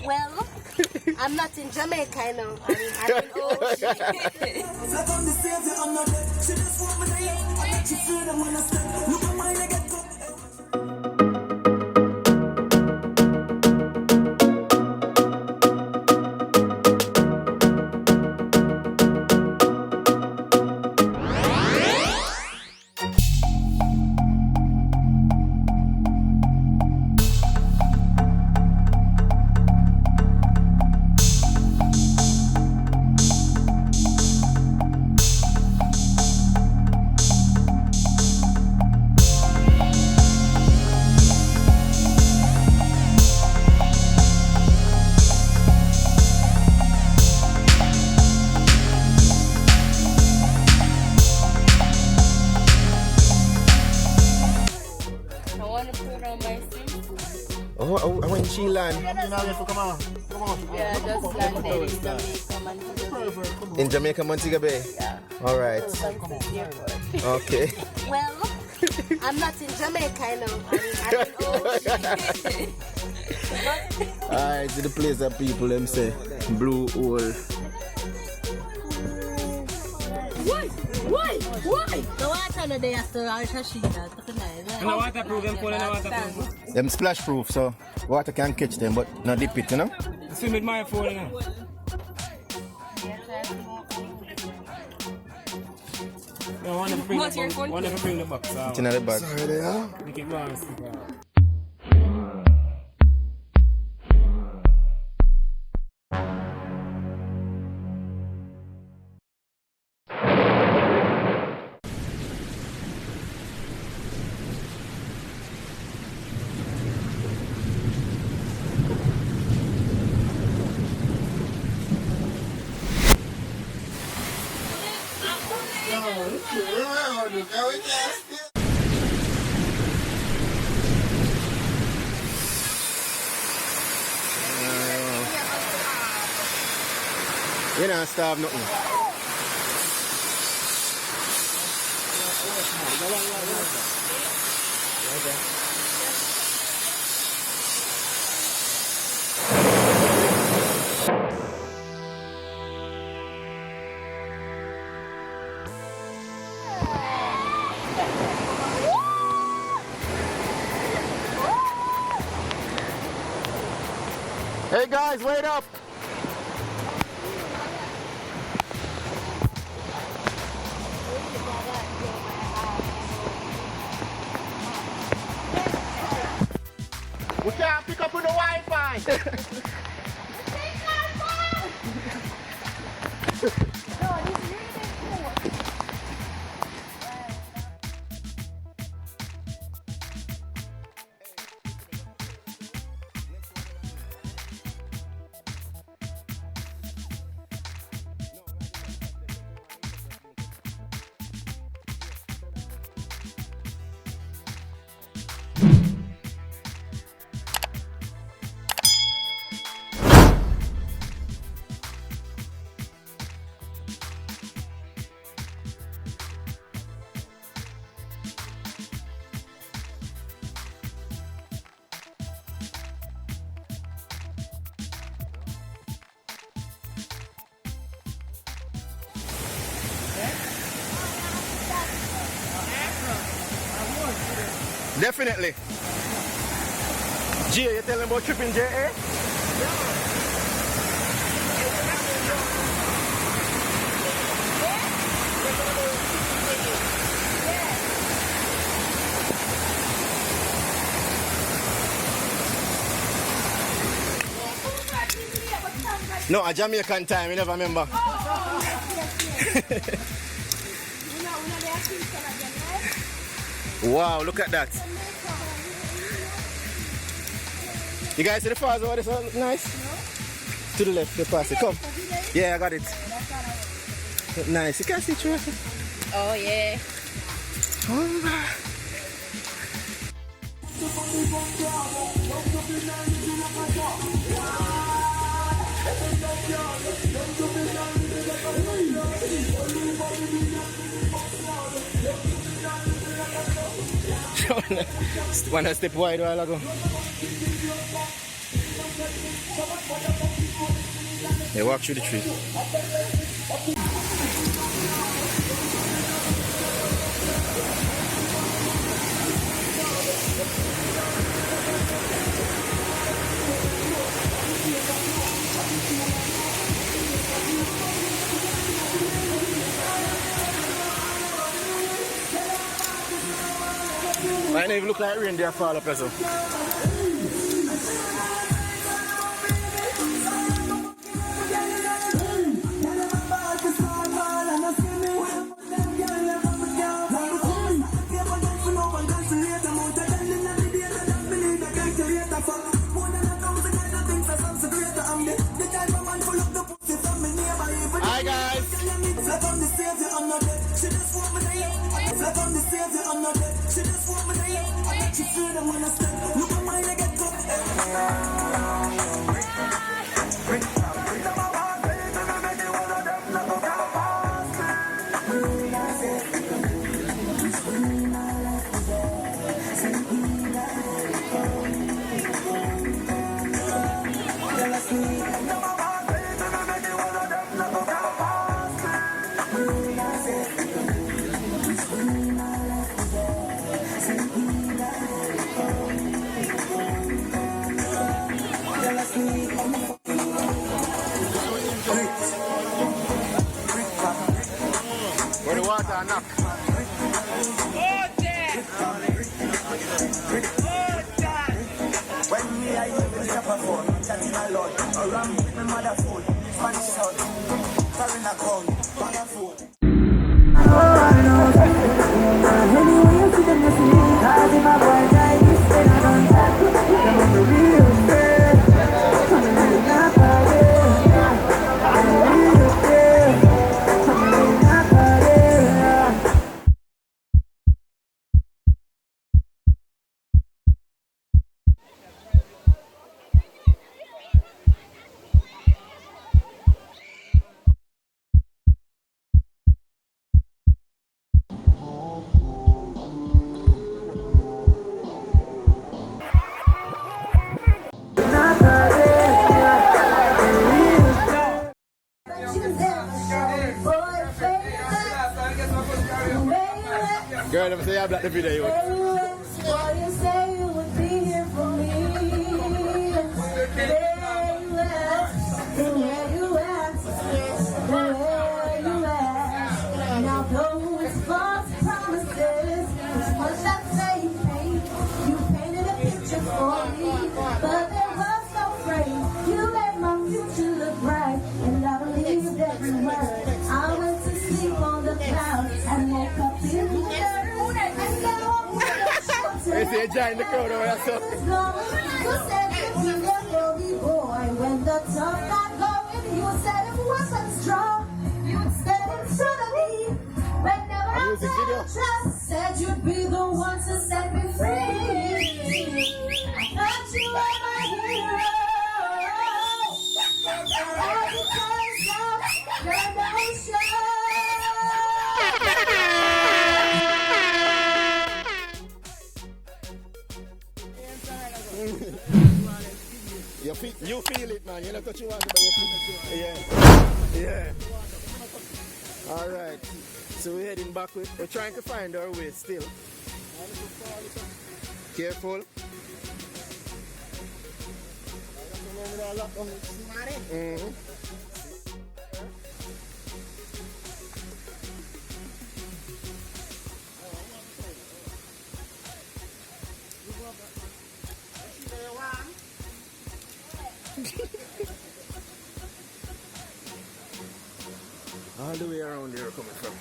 Well, I'm not in Jamaica, you know. I'm in Ocho. Oh, I went to Chilan. Yeah, just landed in Jamaica, Montego Bay. In Jamaica, Montego Bay? Yeah. Alright. Okay. Well, I'm not in Jamaica, you know. I'm in Ocho. Alright, to the place that people them say Blue Hole. Why? The water no there, so I'll just see that. And the waterproof, them pulling the waterproof. Them splash proof, so water can catch them, but not dip it, you know? Swim with my phone, you know. No, one of them bring the box out. It's in the bag. Sorry, they are. Make it go and stick out. You don't starve nothing. Hey guys, wait up! We can't pick up with the Wi-Fi! Definitely. Gia, you telling about TrippinJa, eh? No, a Jamaican time, you never remember. Wow, look at that. You guys see the falls over there? So look nice. No. To the left, you pass it. Come. Yeah, I got it. Look nice. You can see through it. Oh, yeah. Wanna step wide while ago. Yeah, walk through the tree. Might not even look like rain there fall up as well. Hi guys. Where the water knock. When me I use the chopper phone, chatting a lot, around with my mother phone, Spanish sound, foreign account, mother phone. Anyway, you see them, you see me, cause in my boy like this, then I don't tap. I'm on the real fair, I'm a real napper, I'm a real fair, I'm a real napper, Girl, let me say I black the video. Why you say you would be here for me? Where you at? Where you at? Now those false promises, as much as say you painted a picture for me, but there was no frame. You made my future look bright, and I believed every word. I went to sleep on the clouds and woke up in the dirt. They say giant the crowd over there. You said if you never be boy, when the tough got going, you said it wasn't strong. You said in front of me, but never I trust. Said you'd be the one to set me free. I thought you were my hero. As it turns out, you're no show. You feel it, man. You know what you want, but you feel it. Yeah. Alright. So we're heading back. We're trying to find our way still. Careful. All the way around there coming from.